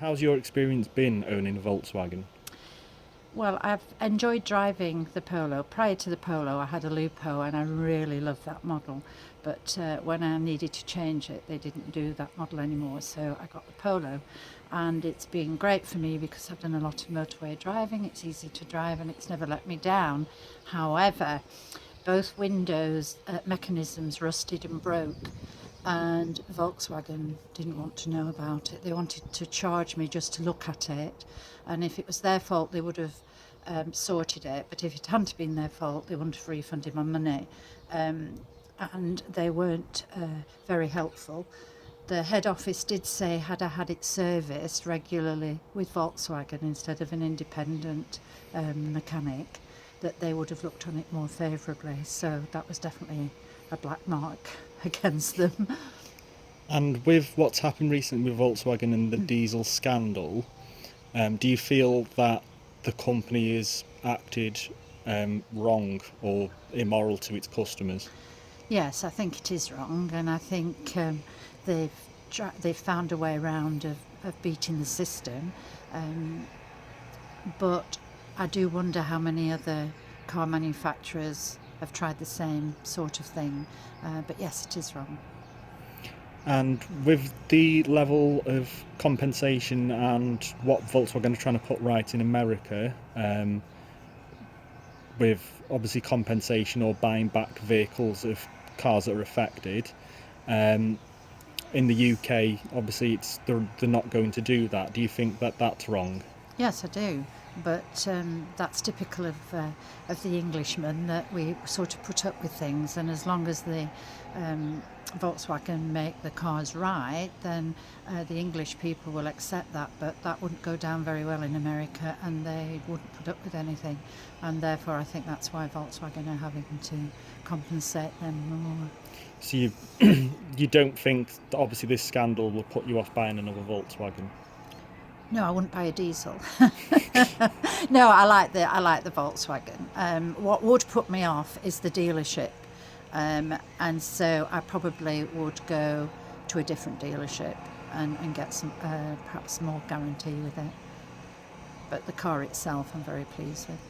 How's your experience been owning a Volkswagen? Well, I've enjoyed driving the Polo. Prior to the Polo, I had a Lupo and I really loved that model. But when I needed to change it, they didn't do that model anymore. So I got the Polo. And it's been great for me because I've done a lot of motorway driving. It's easy to drive and it's never let me down. However, both windows mechanisms rusted and broke, and Volkswagen didn't want to know about it. They wanted to charge me just to look at it, and if it was their fault, they would have sorted it. But if it hadn't been their fault, they wouldn't have refunded my money. Um, and they weren't very helpful. The head office did say, had I had it serviced regularly with Volkswagen instead of an independent mechanic, that they would have looked on it more favourably. So that was definitely a black mark against them. And with what's happened recently with Volkswagen and the diesel scandal, do you feel that the company has acted wrong or immoral to its customers? Yes, I think it is wrong, and I think they've they've found a way around of beating the system. Um, but I do wonder how many other car manufacturers have tried the same sort of thing. But yes, it is wrong. And with the level of compensation and what Volkswagen are trying to put right in America, with obviously compensation or buying back vehicles of cars that are affected, um, in the UK, obviously they're not going to do that. Do you think that that's wrong? Yes, I do. But that's typical of the Englishman, that we sort of put up with things, and as long as the um, Volkswagen make the cars right, then the English people will accept that. But that wouldn't go down very well in America, and they wouldn't put up with anything. And therefore, I think that's why Volkswagen are having to compensate them more. So you you don't think that obviously this scandal will put you off buying another Volkswagen? No, I wouldn't buy a diesel. No, I like the Volkswagen. What would put me off is the dealership, and so I probably would go to a different dealership and get some perhaps more guarantee with it. But the car itself, I'm very pleased with.